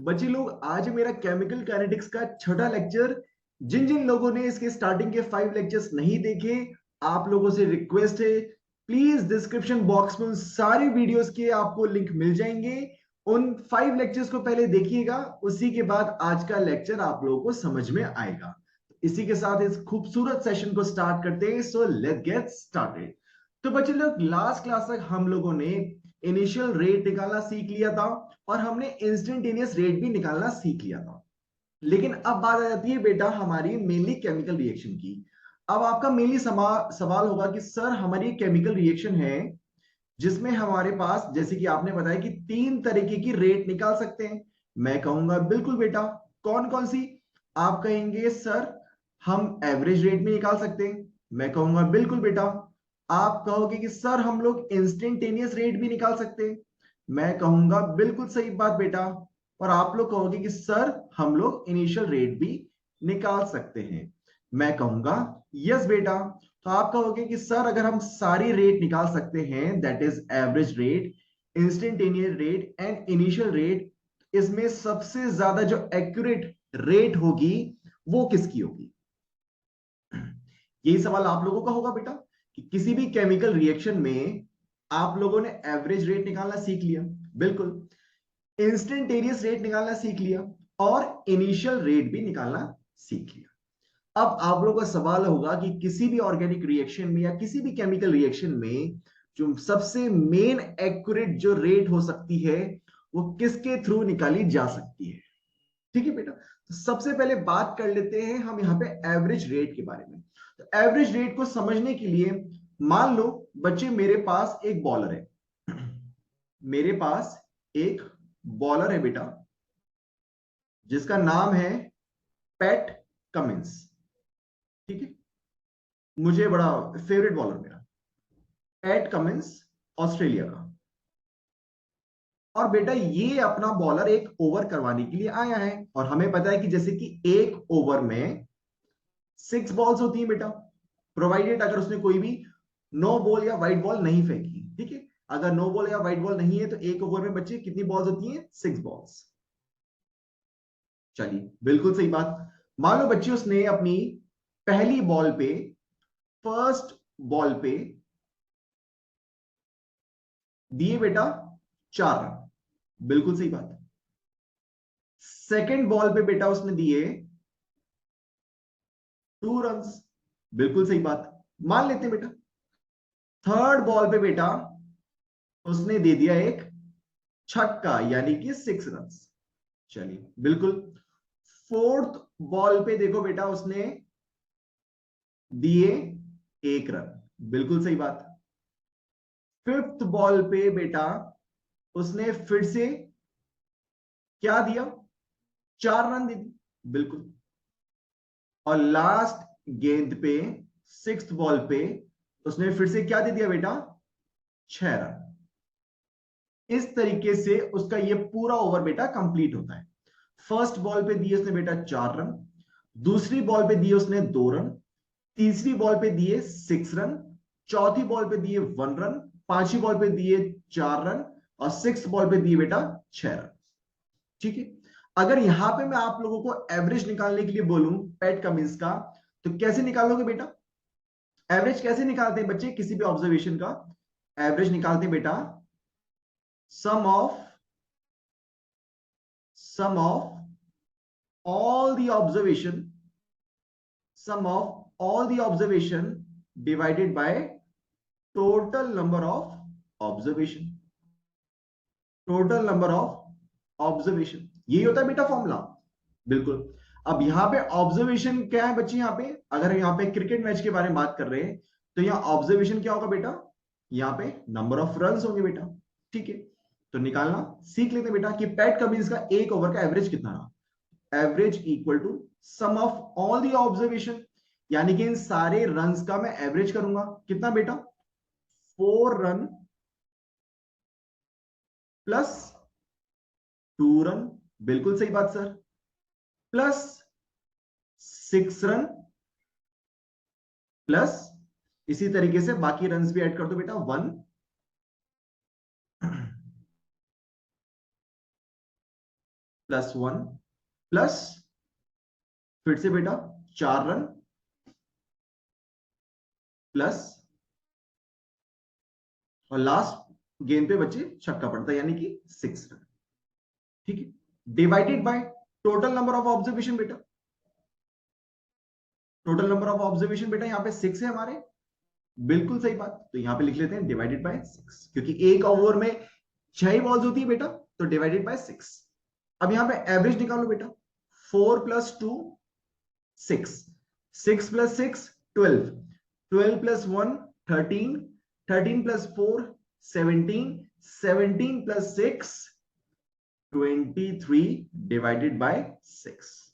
बच्चे लोग, आज मेरा केमिकल काइनेटिक्स का छठा लेक्चर। जिन जिन लोगों ने इसके स्टार्टिंग के 5 लेक्चर्स नहीं देखे, आप लोगों से रिक्वेस्ट है, प्लीज डिस्क्रिप्शन बॉक्स में उन सारी वीडियोस के आपको लिंक मिल जाएंगे। उन 5 लेक्चर्स को पहले देखिएगा, उसी के बाद आज का लेक्चर आप लोगों को समझ में आएगा। इसी के साथ इस खूबसूरत सेशन को स्टार्ट करते हैं। So let's get started. तो बच्चे लोग, लास्ट क्लास तक हम लोगों ने इनिशियल रेट निकालना सीख लिया था और हमने इंस्टेंटेनियस रेट भी निकालना सीख लिया था। लेकिन अब बात आ जाती है बेटा हमारी मेनली केमिकल रिएक्शन की। अब आपका मेनली सवाल होगा कि सर हमारी केमिकल रिएक्शन है जिसमें हमारे पास, जैसे कि आपने बताया कि 3 तरीके की रेट निकाल सकते हैं। मैं कहूंगा बिल्कुल बेटा। कौन कौन सी? आप कहेंगे सर हम एवरेज रेट में निकाल सकते हैं। मैं कहूंगा बिल्कुल बेटा। आप कहोगे कि सर हम लोग इंस्टेंटेनियस रेट भी निकाल सकते हैं। मैं कहूंगा बिल्कुल सही बात बेटा। और आप लोग कहोगे कि सर हम लोग इनिशियल रेट भी निकाल सकते हैं। मैं कहूंगा यस बेटा। तो आप कहोगे कि सर अगर हम सारी रेट निकाल सकते हैं, that is average rate, instantaneous rate and initial rate, इसमें सबसे ज्यादा जो एक्यूरेट रेट होगी वो किसकी होगी? यही सवाल आप लोगों का होगा बेटा कि किसी भी केमिकल रिएक्शन में आप लोगों ने एवरेज रेट निकालना सीख लिया, बिल्कुल, इंस्टेंटेनियस रेट निकालना सीख लिया और इनिशियल रेट भी निकालना सीख लिया। अब आप लोगों का सवाल होगा कि किसी भी ऑर्गेनिक रिएक्शन में या किसी भी केमिकल रिएक्शन में जो सबसे मेन एक्यूरेट जो रेट हो सकती है वो किसके थ्रू निकाली जा सकती है? ठीक है बेटा। तो सबसे पहले बात कर लेते हैं हम यहां पे एवरेज रेट के बारे में। तो एवरेज रेट को समझने के लिए मान लो बच्चे मेरे पास एक बॉलर है। मेरे पास एक बॉलर है बेटा जिसका नाम है पैट कमिंस। ठीक है, मुझे बड़ा फेवरेट बॉलर मेरा पैट कमिंस, ऑस्ट्रेलिया का। और बेटा ये अपना बॉलर एक ओवर करवाने के लिए आया है और हमें पता है कि जैसे कि एक ओवर में 6 बॉल्स होती है बेटा, प्रोवाइडेड अगर उसने कोई भी नो बॉल या व्हाइट बॉल नहीं फेंकी। ठीक है, अगर नो बॉल या व्हाइट बॉल नहीं है तो एक ओवर में बच्चे कितनी बॉल्स होती हैं? 6 बॉल्स। चलिए बिल्कुल सही बात। मान लो बच्चे उसने अपनी पहली बॉल पे, फर्स्ट बॉल पे दिए बेटा 4 रन, बिल्कुल सही बात। सेकेंड बॉल पे बेटा उसने दिए 2 रन, बिल्कुल सही बात, मान लेते हैं बेटा। थर्ड बॉल पे बेटा उसने दे दिया एक छक्का यानी कि 6 रन। चलिए बिल्कुल। फोर्थ बॉल पे देखो बेटा उसने दिए 1 रन, बिल्कुल सही बात। फिफ्थ बॉल पे बेटा उसने फिर से क्या दिया? 4 रन दे दी, बिल्कुल। और लास्ट गेंद पे, सिक्स्थ बॉल पे उसने फिर से क्या दे दिया बेटा? 6 रन। इस तरीके से उसका ये पूरा ओवर बेटा कंप्लीट होता है। फर्स्ट बॉल पे दिए उसने बेटा 4 रन, दूसरी बॉल पे दिए उसने 2 रन, तीसरी बॉल पे दिए 6 रन, चौथी बॉल पे दिए 1 रन, पांचवी बॉल पे दिए 4 रन और सिक्स बॉल पे दिए बेटा 6 रन। ठीक है, अगर यहां पे मैं आप लोगों को एवरेज निकालने के लिए बोलूं पैट कमिंस का, तो कैसे निकालोगे बेटा? एवरेज कैसे निकालते हैं बच्चे किसी भी ऑब्जर्वेशन का? एवरेज निकालते हैं बेटा सम of all the observation sum of all the observation divided by total number of observation, total number of observation, यही होता है बेटा फॉर्मूला, बिल्कुल। अब यहां पे ऑब्जर्वेशन क्या है बच्चे? यहां पे अगर यहां पे क्रिकेट मैच के बारे में बात कर रहे हैं तो यहां ऑब्जर्वेशन क्या होगा बेटा? यहां पे नंबर ऑफ रन होंगे बेटा। ठीक है, तो निकालना सीख लेते बेटा कि पैट कमिंस का एक ओवर का एवरेज कितना रहा। Average equal to sum of all the observation, यानी कि इन सारे रन्स का मैं एवरेज करूंगा। कितना बेटा? 4 रन प्लस 2 रन, बिल्कुल सही बात सर, प्लस 6 रन प्लस इसी तरीके से बाकी रन्स भी ऐड कर दो बेटा 1, +1 प्लस फिर से बेटा 4 रन प्लस और लास्ट गेंद पे बच्चे छक्का पड़ता है यानी कि 6 रन। ठीक है, divided by total number of observation बेटा। टोटल नंबर ऑफ ऑब्जर्वेशन बेटा यहां पे 6 है हमारे, बिल्कुल सही बात। तो यहां पे लिख लेते हैं डिवाइडेड बाय 6, क्योंकि एक ओवर में 6 ही बॉल्स होती है बेटा, तो डिवाइडेड बाय 6। अब यहां पे एवरेज निकालो बेटा। 4 + 2 6, 6 + 6 12, 12 + 1 13, 13 + 4 17, 17 + 6 23 डिवाइडेड बाय 6।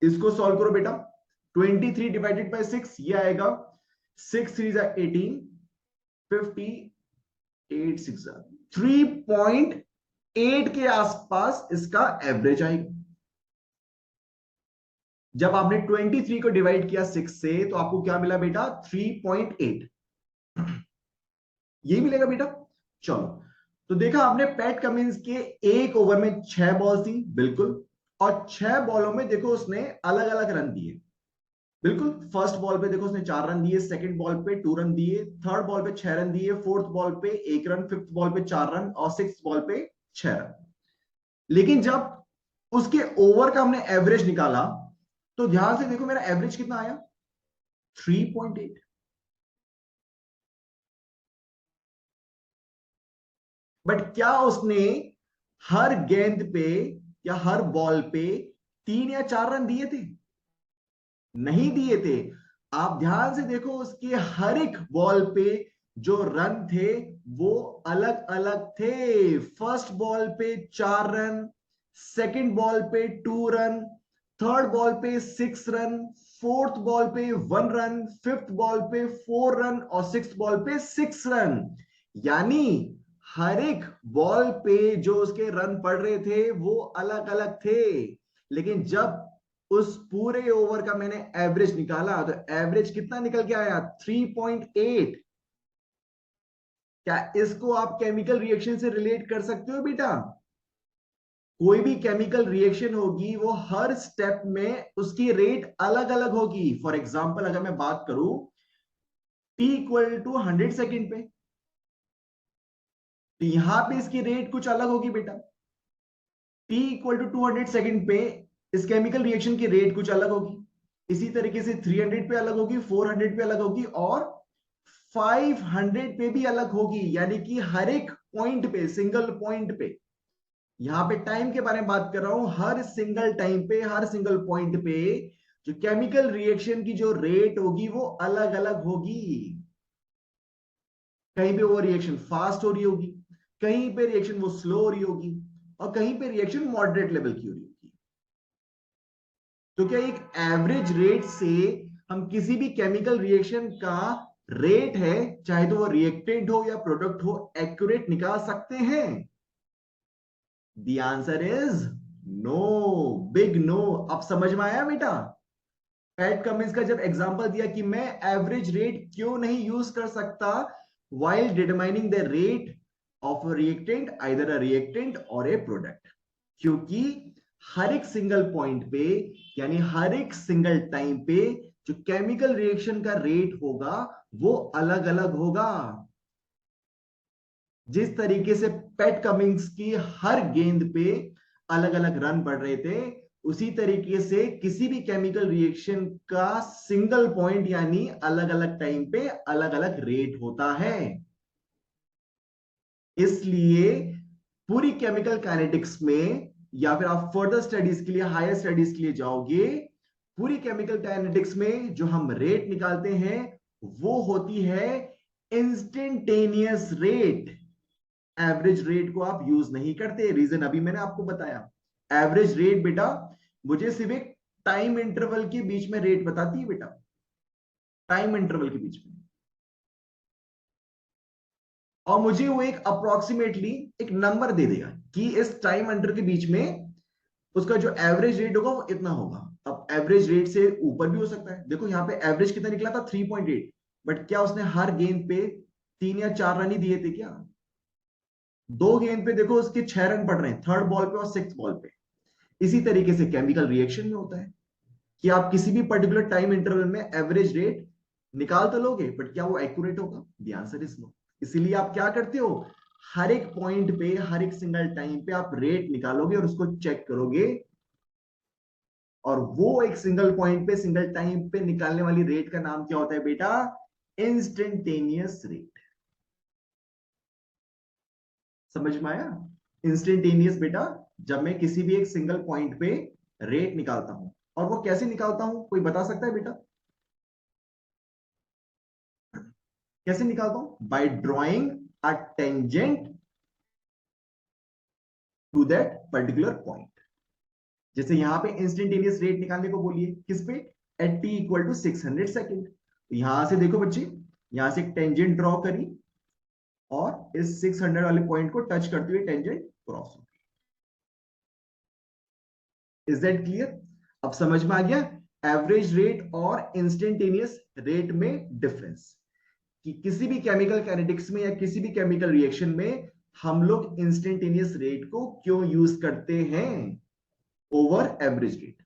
इसको सॉल्व करो बेटा। 23 डिवाइडेड बाय 6 ये आएगा 6 3 18, 58 6 3.8 के आसपास इसका एवरेज आएगा। जब आपने 23 को डिवाइड किया 6 से तो आपको क्या मिला बेटा? 3.8 यही मिलेगा बेटा। चलो, तो देखा आपने पैट कमिंस के एक ओवर में 6 बॉल थी, बिल्कुल, और 6 बॉलों में देखो उसने अलग अलग रन दिए, बिल्कुल। फर्स्ट बॉल पे देखो उसने 4 रन दिए, सेकंड बॉल पे 2 रन दिए, थर्ड बॉल पे 6 रन दिए, फोर्थ बॉल पे 1 रन, फिफ्थ बॉल पे 4 रन और सिक्स्थ बॉल पे 6 रन। लेकिन जब उसके ओवर का हमने एवरेज निकाला तो ध्यान से देखो मेरा एवरेज कितना आया? 3.8। बट क्या उसने हर गेंद पे या हर बॉल पे 3 या 4 रन दिए थे? नहीं दिए थे। आप ध्यान से देखो उसके हर एक बॉल पे जो रन थे वो अलग अलग थे। फर्स्ट बॉल पे 4 रन, सेकंड बॉल पे 2 रन, थर्ड बॉल पे 6 रन, फोर्थ बॉल पे 1 रन, फिफ्थ बॉल पे 4 रन और सिक्स्थ बॉल पे 6 रन। यानी हर एक बॉल पे जो उसके रन पड़ रहे थे वो अलग अलग थे। लेकिन जब उस पूरे ओवर का मैंने एवरेज निकाला तो एवरेज कितना निकल के आया? 3.8। क्या इसको आप केमिकल रिएक्शन से रिलेट कर सकते हो बेटा? कोई भी केमिकल रिएक्शन होगी वो हर स्टेप में उसकी रेट अलग अलग होगी। फॉर एग्जाम्पल अगर मैं बात करूं T = 100 सेकेंड पे, तो यहां पे इसकी रेट कुछ अलग होगी बेटा। T = 200 सेकेंड पे इस केमिकल रिएक्शन की रेट कुछ अलग होगी। इसी तरीके से 300 पे अलग होगी, 400 पे अलग होगी और 500 पे भी अलग होगी। यानी कि हर एक पॉइंट पे, सिंगल पॉइंट पे, यहां पे टाइम के बारे में बात कर रहा हूं, हर सिंगल टाइम पे, हर सिंगल पॉइंट पे जो केमिकल रिएक्शन की जो रेट होगी वो अलग अलग होगी। कहीं पे वो रिएक्शन फास्ट हो रही होगी, कहीं पे रिएक्शन वो स्लो हो रही होगी और कहीं पे रिएक्शन मॉडरेट लेवल की हो रही होगी। तो क्या एक एवरेज रेट से हम किसी भी केमिकल रिएक्शन का रेट है, चाहे तो वो रिएक्टेंट हो या प्रोडक्ट हो, एक्यूरेट निकाल सकते हैं? The answer is no, big no. अब समझ में आया बेटा? पैट कमिंस का जब एग्जांपल दिया कि मैं एवरेज रेट क्यों नहीं यूज कर सकता while determining the rate of a reactant, either a reactant or a product, क्योंकि हर एक सिंगल पॉइंट पे यानी हर एक सिंगल टाइम पे जो केमिकल रिएक्शन का रेट होगा वो अलग अलग होगा। जिस तरीके से पैट कमिंस की हर गेंद पे अलग अलग रन बढ़ रहे थे, उसी तरीके से किसी भी केमिकल रिएक्शन का सिंगल पॉइंट यानी अलग अलग टाइम पे अलग अलग रेट होता है। इसलिए पूरी केमिकल काइनेटिक्स में या फिर आप फर्दर स्टडीज के लिए, हायर स्टडीज के लिए जाओगे, पूरी केमिकल काइनेटिक्स में जो हम रेट निकालते हैं वो होती है इंस्टेंटेनियस रेट। एवरेज रेट को आप यूज नहीं करते। रीजन अभी मैंने आपको बताया। एवरेज रेट बेटा मुझे सिर्फ एक टाइम इंटरवल के बीच में रेट बताती है बेटा, टाइम इंटरवल के बीच में, और मुझे वो एक अप्रोक्सीमेटली एक नंबर दे देगा कि इस टाइम अंडर के बीच में उसका जो एवरेज रेट होगा वो इतना होगा। अब एवरेज रेट से ऊपर भी हो सकता है। देखो यहाँ पे एवरेज कितना निकला था? 3.8। बट क्या उसने हर गेंद पे 3 या 4 रन ही दिए थे क्या? 2 गेंद पे देखो उसके 6 रन पड़ रहे हैं, थर्ड बॉल पे और 6th बॉल पे। इसी तरीके से केमिकल रिएक्शन में होता है कि आप किसी भी पर्टिकुलर टाइम इंटरवल में एवरेज रेट निकाल तो लोगे, बट क्या वो एक्यूरेट होगा? The answer is no. इसीलिए आप क्या करते हो, हर एक पॉइंट पे, हर एक सिंगल टाइम पे आप रेट निकालोगे और उसको चेक करोगे, और वो एक सिंगल पॉइंट पे, सिंगल टाइम पे निकालने वाली रेट का नाम क्या होता है बेटा? Instantaneous rate. समझ में आया? इंस्टेंटेनियस बेटा, जब मैं किसी भी एक सिंगल पॉइंट पे रेट निकालता हूं। और वो कैसे निकालता हूं, कोई बता सकता है बेटा? कैसे निकालता हूं? By drawing a tangent to that particular point. जैसे यहां पे इंस्टेंटेनियस रेट निकालने को बोलिए, किस पे? At t equal to 600 second. तो यहां से देखो बच्चे, यहां से एक टेंजेंट ड्रॉ करी और इस 600 वाले पॉइंट को टच करते हुए टेंजेंट क्रॉस हो। Is that clear? अब समझ में आ गया एवरेज रेट और इंस्टेंटेनियस रेट में डिफरेंस, कि किसी भी केमिकल काइनेटिक्स में या किसी भी केमिकल रिएक्शन में हम लोग इंस्टेंटेनियस रेट को क्यों यूज करते हैं ओवर एवरेज रेट।